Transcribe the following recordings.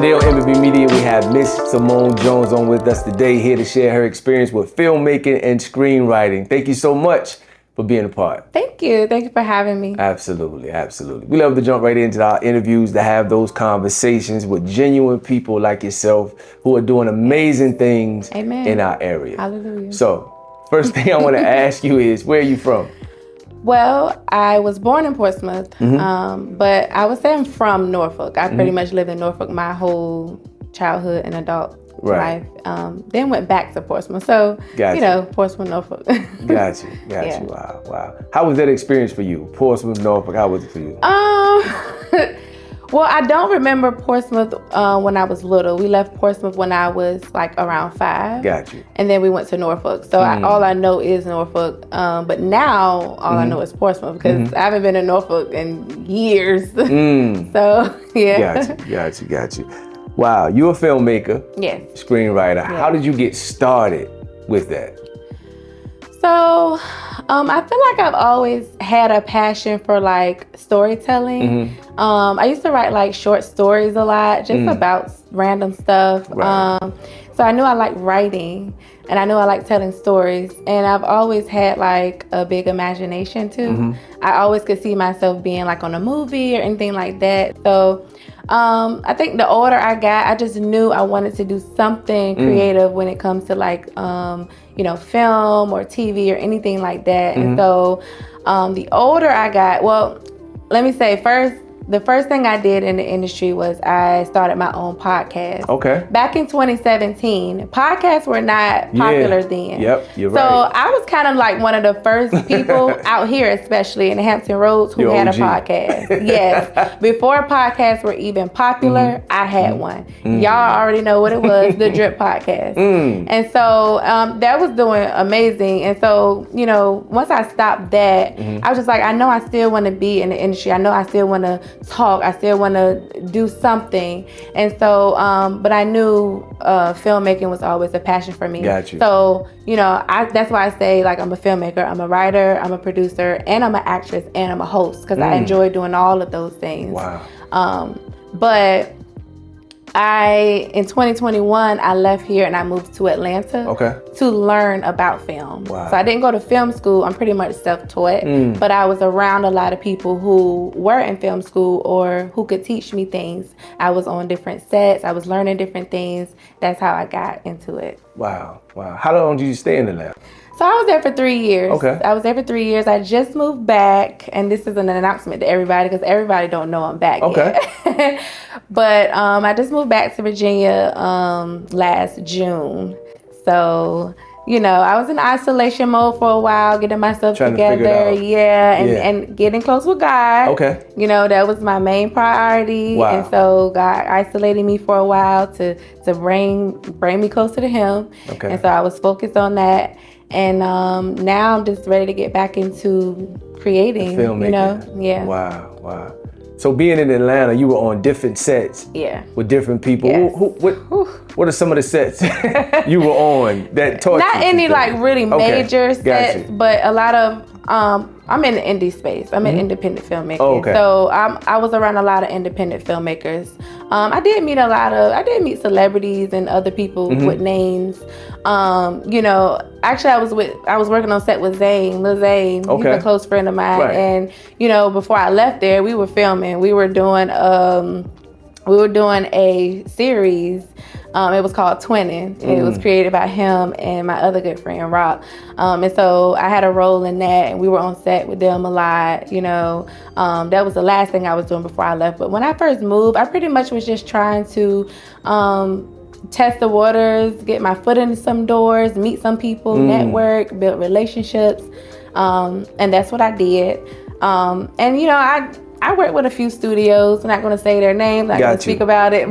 Today on MB Media, we have Miss Simoane Jones on with us today, here to share her experience with filmmaking and screenwriting. Thank you so much for being a part. Thank you. Thank you for having me. Absolutely, absolutely. We love to jump right into our interviews, to have those conversations with genuine people like yourself who are doing amazing things in our area. Hallelujah. So, first thing I want to ask you is, where are you from? Well, I was born in Portsmouth, but I would say I'm from Norfolk. I pretty much lived in Norfolk my whole childhood and adult life. Then went back to Portsmouth. So, Portsmouth, Norfolk. Got you. Wow. How was that experience for you? Portsmouth, Norfolk, how was it for you? Well, I don't remember Portsmouth when I was little. We left Portsmouth when I was like around 5. Got you. And then we went to Norfolk. So all I know is Norfolk. But now all I know is Portsmouth because I haven't been in Norfolk in years. So, yeah. Got you. Wow, you're a filmmaker. Yes. Screenwriter. Yes. How did you get started with that? So, I feel like I've always had a passion for like storytelling. I used to write like short stories a lot, just about random stuff. So I knew I liked writing and I knew I liked telling stories, and I've always had like a big imagination too. I always could see myself being like on a movie or anything like that. So I think the older I got, I just knew I wanted to do something creative when it comes to like, film or TV or anything like that. And so the older I got, well, let me say the first thing I did in the industry was I started my own podcast. Okay. Back in 2017, podcasts were not popular then. Yep, you're right. So I was kind of like one of the first people out here, especially in the Hampton Roads, who had a podcast. Yes. Before podcasts were even popular, I had one. Y'all already know what it was, the Drip Podcast. And so that was doing amazing. And so, once I stopped that, I was just like, I know I still want to be in the industry. I know I still want to talk. I still want to do something. And so, but I knew filmmaking was always a passion for me. Got you. So, that's why I say like I'm a filmmaker, I'm a writer, I'm a producer, and I'm an actress, and I'm a host because I enjoy doing all of those things. Wow. But in 2021, I left here and I moved to Atlanta to learn about film. Wow. So I didn't go to film school. I'm pretty much self-taught, but I was around a lot of people who were in film school or who could teach me things. I was on different sets. I was learning different things. That's how I got into it. Wow. How long did you stay in Atlanta? So I was there for 3 years. Okay. I was there for 3 years. I just moved back, and this is an announcement to everybody because everybody don't know I'm back yet. But I just moved back to Virginia last June. So, I was in isolation mode for a while, getting myself together. And getting close with God. Okay. That was my main priority. Wow. And so God isolated me for a while to bring me closer to Him. Okay. And so I was focused on that. And now I'm just ready to get back into creating, filmmaking. Yeah. Wow. So being in Atlanta, you were on different sets with different people. Yes. What are some of the sets you were on that taught you? Not any like really major sets, Gotcha. but a lot of, I'm in the indie space. I'm an independent filmmaker. Okay. So I was around a lot of independent filmmakers. I did meet celebrities and other people with names. Actually I was working on set with Lil Zane. He's a close friend of mine. Right. And, before I left there, we were filming. We were doing a series. It was called Twinning. It was created by him and my other good friend, Rock. And so I had a role in that, and we were on set with them a lot, That was the last thing I was doing before I left. But when I first moved, I pretty much was just trying to test the waters, get my foot in some doors, meet some people, network, build relationships. And that's what I did. I work with a few studios. I'm not going to say their names. I'm not going to speak about it.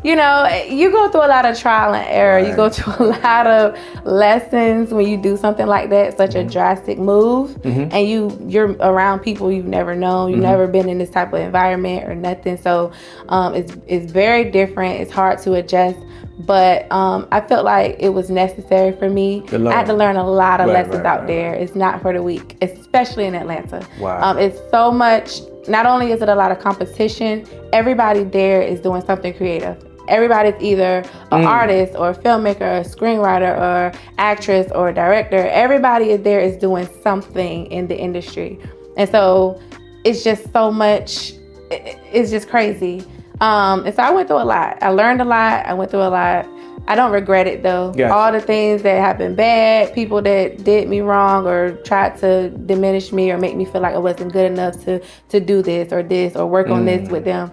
You go through a lot of trial and error. Right. You go through a lot of lessons when you do something like that, such a drastic move. And you're around people you've never known. You've never been in this type of environment or nothing. So it's very different. It's hard to adjust. But I felt like it was necessary for me. I had to learn a lot of lessons out there. It's not for the weak, especially in Atlanta. Wow. It's so much. Not only is it a lot of competition, everybody there is doing something creative. everybody's either an artist or a filmmaker or a screenwriter or actress or director. Everybody is doing something in the industry. And so it's just so much, it's just crazy. And so I went through a lot. I learned a lot. I went through a lot. I don't regret it though. Gotcha. All the things that happened bad, people that did me wrong or tried to diminish me or make me feel like I wasn't good enough to do this or work on this with them.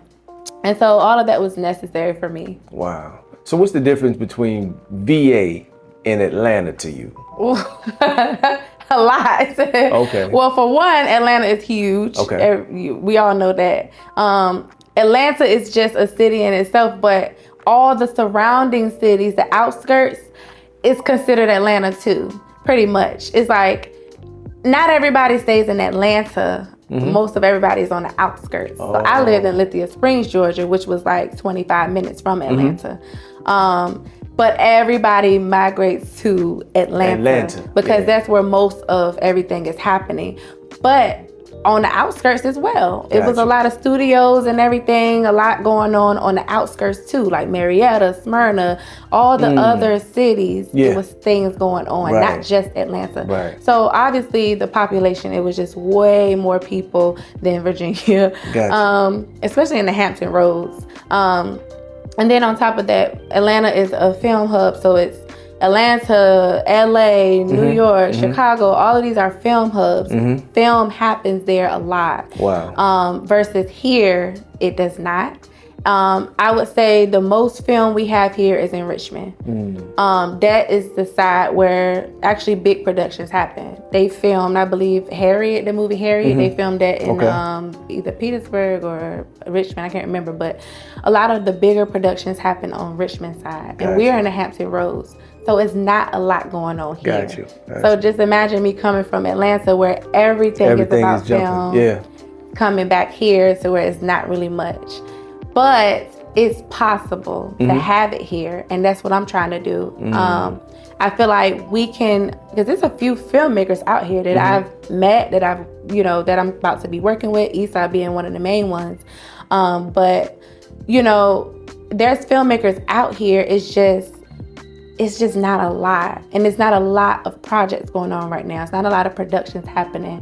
And so all of that was necessary for me. Wow. So what's the difference between VA and Atlanta to you? A lot. Okay. Well, for one, Atlanta is huge. Okay. We all know that. Atlanta is just a city in itself, but all the surrounding cities, the outskirts, is considered Atlanta too, pretty much. It's like, not everybody stays in Atlanta. Most of everybody's on the outskirts. So I lived in Lithia Springs, Georgia, which was like 25 minutes from Atlanta. But everybody migrates to Atlanta because that's where most of everything is happening. But on the outskirts as well. It was a lot of studios and everything, a lot going on the outskirts too, like Marietta, Smyrna, all the other cities. There was things going on, not just Atlanta. So obviously the population, it was just way more people than Virginia, especially in the Hampton Roads. And then on top of that, Atlanta is a film hub, so it's Atlanta, LA, New York, Chicago, all of these are film hubs. Film happens there a lot. Wow. Versus here, it does not. I would say the most film we have here is in Richmond. That is the side where actually big productions happen. They filmed, I believe, Harriet, the movie Harriet. They filmed that in either Petersburg or Richmond. I can't remember, but a lot of the bigger productions happen on Richmond side. And we're in the Hampton Roads. So it's not a lot going on here. Got you. So just imagine me coming from Atlanta where everything is about film, coming back here to where it's not really much. But it's possible to have it here, and that's what I'm trying to do. I feel like we can, because there's a few filmmakers out here that I've met, that I've, that I'm about to be working with, Eastside being one of the main ones. But, there's filmmakers out here, it's just not a lot. And it's not a lot of projects going on right now. It's not a lot of productions happening.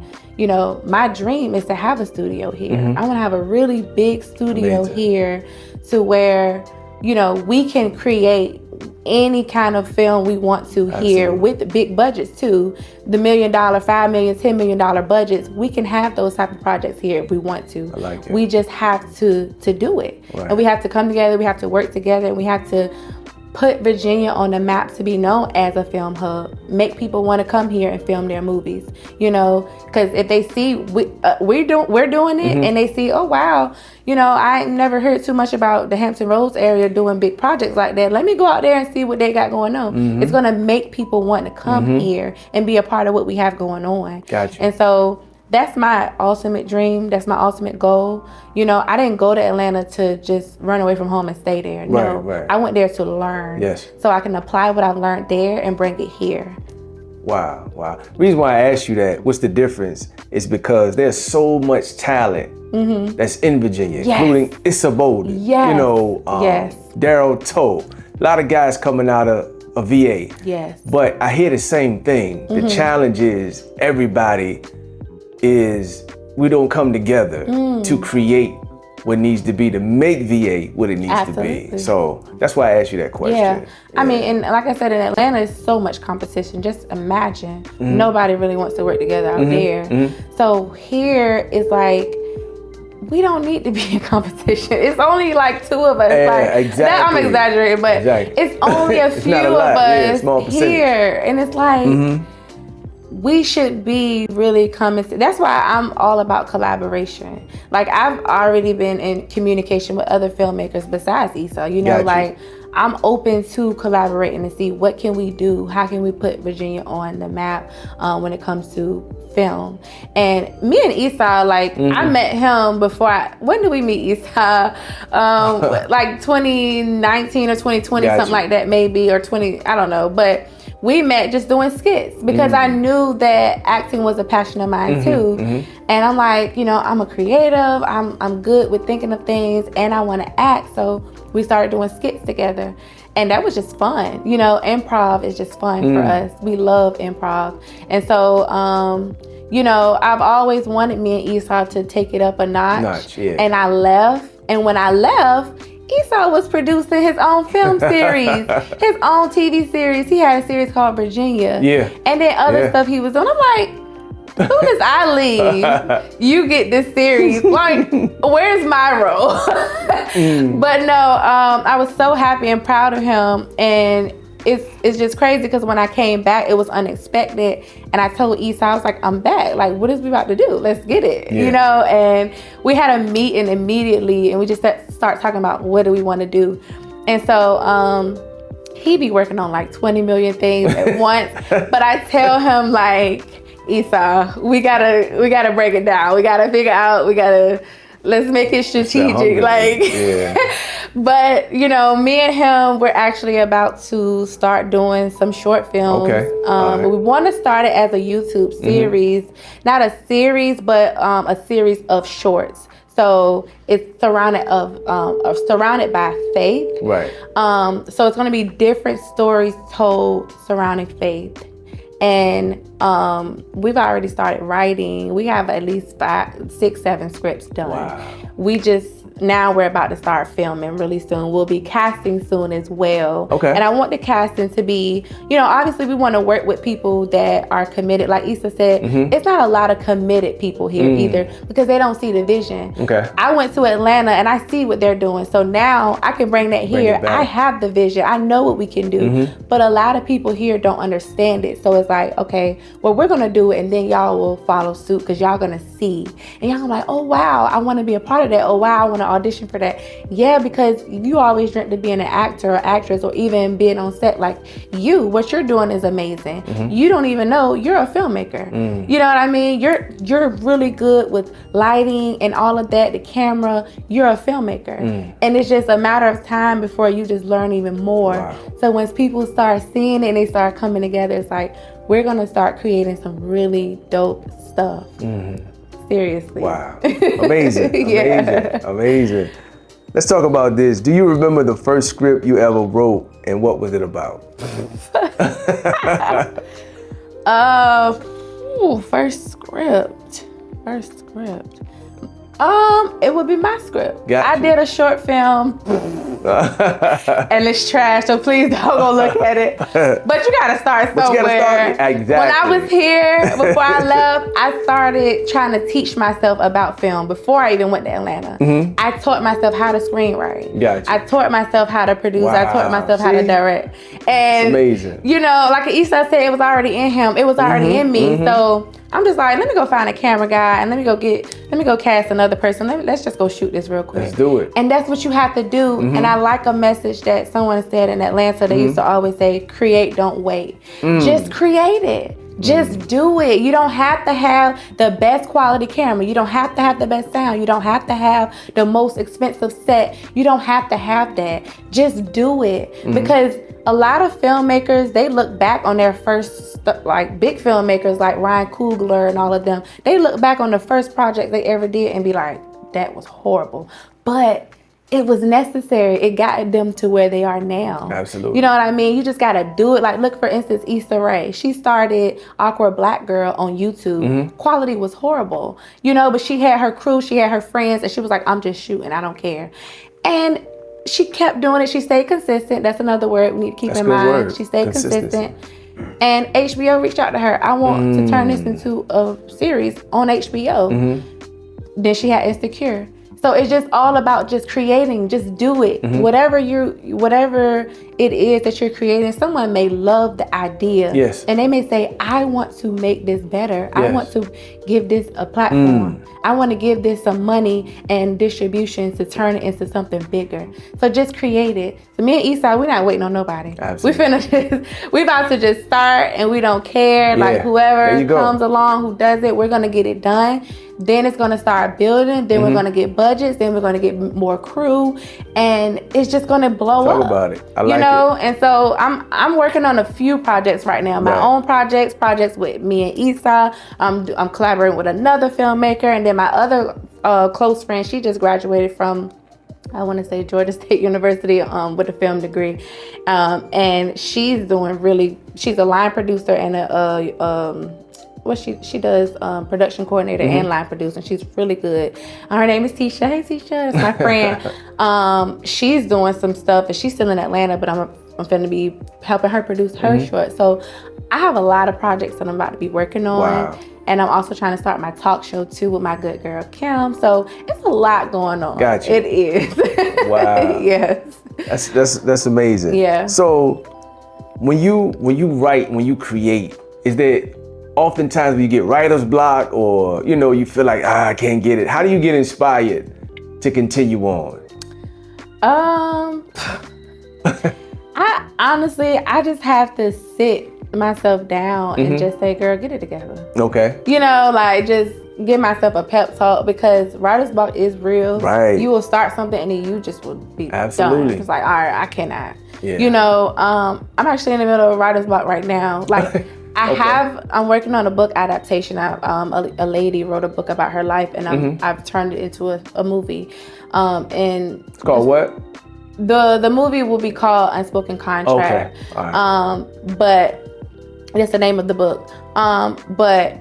My dream is to have a studio here. I want to have a really big studio here to where, we can create any kind of film we want to here with big budgets too. The $1 million, $5 million, $10 million budgets, we can have those type of projects here if we want to. I like it. We just have to do it. And we have to come together, we have to work together, and we have to put Virginia on the map to be known as a film hub. Make people want to come here and film their movies, because if they see we're doing it and they see, oh wow, I never heard too much about the Hampton Roads area doing big projects like that. Let me go out there and see what they got going on. It's going to make people want to come here and be a part of what we have going on. Gotcha. And so that's my ultimate dream. That's my ultimate goal. I didn't go to Atlanta to just run away from home and stay there. No, I went there to learn. Yes. So I can apply what I've learned there and bring it here. Wow. The reason why I asked you that, what's the difference, is because there's so much talent that's in Virginia, including Issa Bolden, Daryl Toe, a lot of guys coming out of a VA. Yes. But I hear the same thing. The challenge is we don't come together to create what needs to be to make VA what it needs to be. So that's why I asked you that question. Yeah. I mean, and like I said, in Atlanta, there's so much competition. Just imagine, nobody really wants to work together out there. So here it's like, we don't need to be in competition. It's only like 2 of us. I'm exaggerating, but it's only a few of us here. And it's like, we should be really coming. That's why I'm all about collaboration. Like, I've already been in communication with other filmmakers besides Issa. I'm open to collaborating and see what can we do. How can we put Virginia on the map when it comes to film? And me and Issa, I met him before. When did we meet Issa? Like 2019 or 2020, something like that, maybe, or 20. I don't know, but. We met just doing skits because I knew that acting was a passion of mine too. And I'm like, I'm a creative, I'm good with thinking of things, and I want to act. So we started doing skits together. And that was just fun. You know, improv is just fun for us. We love improv. And so, you know, I've always wanted me and Esau to take it up a notch. And I left. And when I left, Esau was producing his own film series, his own TV series. He had a series called Virginia. Yeah. And then other stuff he was doing. I'm like, as soon as I leave, you get this series. Like, where's my role? But no, I was so happy and proud of him. And it's just crazy because when I came back, it was unexpected. And I told Esau, I was like, I'm back. Like, what is we about to do? Let's get it. You know? And we had a meeting immediately, and we just start talking about what do we want to do. And so he be working on like 20 million things at once. But I tell him, like, Esau, we gotta break it down. We gotta figure out, let's make it strategic. Like, but you know, me and him, we're actually about to start doing some short films. We want to start it as a YouTube series, not a series, but a series of shorts. So it's surrounded by faith. Right. So it's going to be different stories told surrounding faith. And we've already started writing. We have at least 5, 6, 7 scripts done. Wow. Now we're about to start filming really soon. We'll be casting soon as well. Okay. And I want the casting to be, you know, obviously we want to work with people that are committed. Like Issa said, it's not a lot of committed people here either because they don't see the vision. Okay. I went to Atlanta and I see what they're doing. So now I can bring that here. I have the vision. I know what we can do. But a lot of people here don't understand it. So it's like, okay, well, we're going to do it and then y'all will follow suit because y'all going to see. And y'all like, oh, wow, I want to be a part of that. Oh, wow, I want to audition for that. Yeah, because you always dreamt of being an actor or actress or even being on set. Like what you're doing is amazing. You don't even know you're a filmmaker. You know what I mean? You're really good with lighting and all of that, the camera. You're a filmmaker. And it's just a matter of time before you just learn even more. Wow. So once people start seeing it and they start coming together, it's like, we're going to start creating some really dope stuff. Seriously. Wow. Amazing. Amazing. Let's talk about this. Do you remember the first script you ever wrote and what was it about? First script. It would be my script. I did a short film and it's trash, so please don't go look at it. But you gotta start somewhere. Exactly. When I was here, before I left, I started trying to teach myself about film before I even went to Atlanta. I taught myself how to screenwrite. Gotcha. I taught myself how to produce. Wow. I taught myself how to direct. And it's amazing. You know, like Issa said, it was already in him. It was already in me. So I'm just like, let me go find a camera guy and let me go cast another person. Let's just go shoot this real quick. Let's do it. And that's what you have to do. And I like a message that someone said in Atlanta. They used to always say, create, don't wait. Just create it. Just do it. You don't have to have the best quality camera. You don't have to have the best sound. You don't have to have the most expensive set. You don't have to have that. Just do it. Because a lot of filmmakers, they look back on their first, like big filmmakers like Ryan Coogler and all of them. They look back on the first project they ever did and be like, that was horrible. But it was necessary. It got them to where they are now. Absolutely. You know what I mean? You just got to do it. Like, look, for instance, Issa Rae. She started Awkward Black Girl on YouTube. Quality was horrible, you know, but she had her crew, she had her friends, and she was like, I'm just shooting. I don't care. And she kept doing it. She stayed consistent. That's another word we need to keep in mind. Word. She stayed consistent. And HBO reached out to her. I want to turn this into a series on HBO. Then she had Insecure. So it's just all about just creating, just do it. Whatever it is that you're creating, someone may love the idea. Yes. And they may say, I want to make this better. Yes. I want to give this a platform. I want to give this some money and distribution to turn it into something bigger. So just create it. So me and Esau, we're not waiting on nobody. Absolutely. We about to just start and we don't care. Like whoever comes along who does it, we're going to get it done. Then it's going to start building. Then we're going to get budgets. Then we're going to get more crew. And it's just going to blow up. Talk about it. I like it. And so I'm working on a few projects right now. My own projects with me and Esau. I'm collaborating with another filmmaker. And then my other close friend, she just graduated from I want to say Georgia State University with a film degree. And she's a line producer and she does production coordinator and line producer. She's really good. Her name is Tisha. Hey Tisha, that's my friend. She's doing some stuff and she's still in Atlanta, but I'm going to be helping her produce her short. So I have a lot of projects that I'm about to be working on. Wow. And I'm also trying to start my talk show too with my good girl Kim. So it's a lot going on. Gotcha. It is. Wow. Yes. That's amazing. Yeah. So when you write, when you create, is there oftentimes when you get writer's block or you feel like I can't get it? How do you get inspired to continue on? I honestly just have to sit myself down and just say, girl, get it together. Okay. Just give myself a pep talk, because writer's block is real. Right. You will start something and then you just will be Absolutely. done. It's like, all right, I cannot. Yeah. I'm actually in the middle of writer's block right now. Like I'm working on a book adaptation. A lady wrote a book about her life and I've turned it into a movie. And it's called what? The movie will be called Unspoken Contract. Okay. All right. But that's the name of the book. But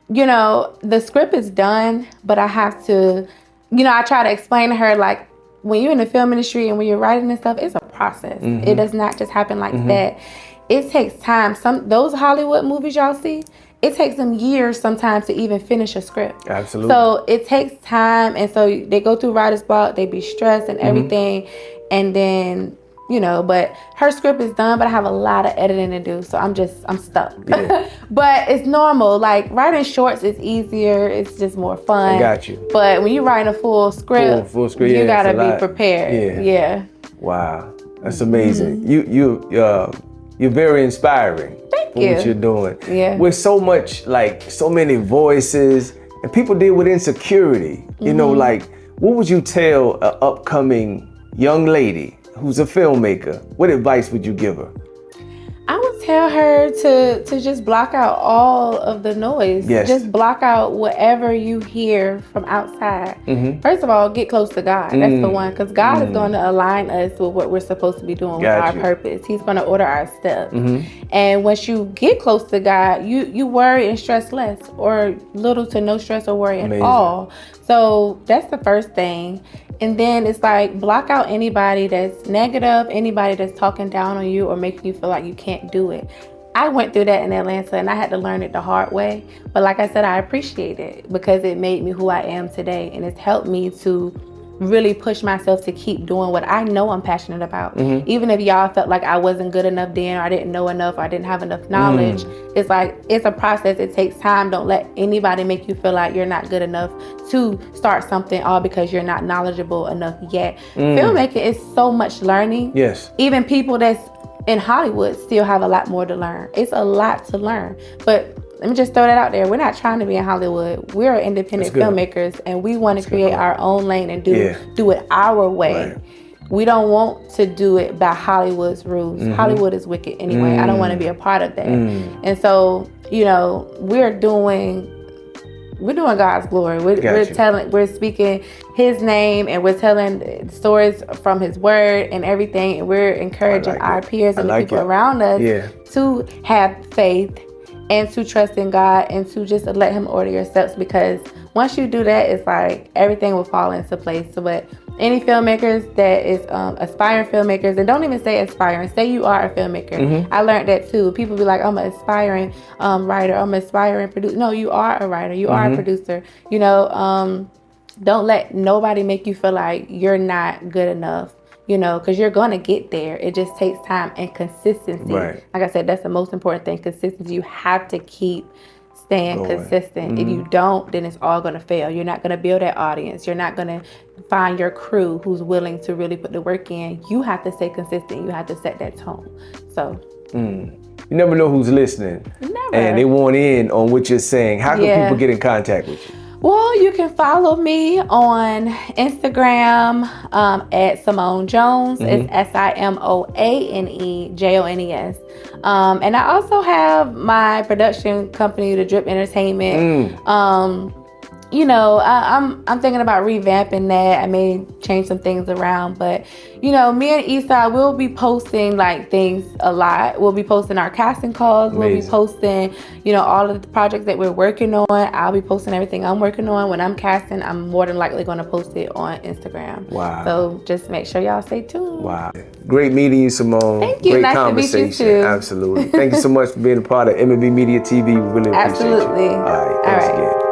the script is done, but I have to, I try to explain to her, like, when you're in the film industry and when you're writing and stuff, it's a process. It does not just happen like that. It takes time. Those Hollywood movies y'all see, it takes them years sometimes to even finish a script. Absolutely. So it takes time, and so they go through writer's block, they be stressed and everything, and then but her script is done, but I have a lot of editing to do, so I'm stuck. Yeah. But it's normal. Like, writing shorts is easier. It's just more fun. I got you. But when you're writing a full script, you gotta be prepared. Yeah. Wow, that's amazing. You're very inspiring. Thank for you. What you're doing. Yeah. With so many voices, and people deal with insecurity. Like, what would you tell an upcoming young lady who's a filmmaker? What advice would you give her? I would tell her to just block out all of the noise. Yes. Just block out whatever you hear from outside. First of all, get close to God. That's the one, because God is going to align us with what we're supposed to be doing with our purpose. He's going to order our steps. And once you get close to God, you worry and stress less, or little to no stress or worry at all. So that's the first thing. And then it's like, block out anybody that's negative, anybody that's talking down on you or making you feel like you can't do it. I went through that in Atlanta and I had to learn it the hard way. But like I said, I appreciate it because it made me who I am today. And it's helped me to really push myself to keep doing what I know I'm passionate about. Even if y'all felt like I wasn't good enough then, or I didn't know enough, or I didn't have enough knowledge, it's like, it's a process. It takes time. Don't let anybody make you feel like you're not good enough to start something all because you're not knowledgeable enough yet. Filmmaking is so much learning. Yes. Even people that's in Hollywood still have a lot more to learn. It's a lot to learn. But let me just throw that out there. We're not trying to be in Hollywood. We're independent filmmakers, and we want to create our own lane and do it our way. Right. We don't want to do it by Hollywood's rules. Hollywood is wicked anyway. I don't want to be a part of that. And so, we're doing God's glory. We're speaking His name, and we're telling stories from His word and everything. And we're encouraging our peers and the people around us to have faith and to trust in God and to just let Him order your steps, because once you do that, it's like everything will fall into place. So, but any filmmakers that is aspiring filmmakers, and don't even say aspiring, say you are a filmmaker. I learned that too. People be like, I'm an aspiring writer, I'm an aspiring producer. No, you are a writer, you are a producer. Don't let nobody make you feel like you're not good enough. Because you're going to get there. It just takes time and consistency. Right. Like I said, that's the most important thing, consistency. You have to keep staying consistent. If you don't, then it's all going to fail. You're not going to build that audience. You're not going to find your crew who's willing to really put the work in. You have to stay consistent. You have to set that tone. So. You never know who's listening. Never. And they want in on what you're saying. How can people get in contact with you? Well, you can follow me on Instagram at Simoane Jones. It's SimoaneJones. And I also have my production company, The Drip Entertainment. you know, I'm thinking about revamping that. I may change some things around, but you know, me and Eastside will be posting like things a lot. We'll be posting our casting calls. Amazing. We'll be posting, you know, all of the projects that we're working on. I'll be posting everything I'm working on. When I'm casting, I'm more than likely going to post it on Instagram. Wow. So just make sure y'all stay tuned. Wow. Great meeting you, Simoane. Thank you. Great Nice conversation. to meet you too. Absolutely. Thank you so much for being a part of M&B Media TV. We really appreciate you. Absolutely. All right. Thanks again.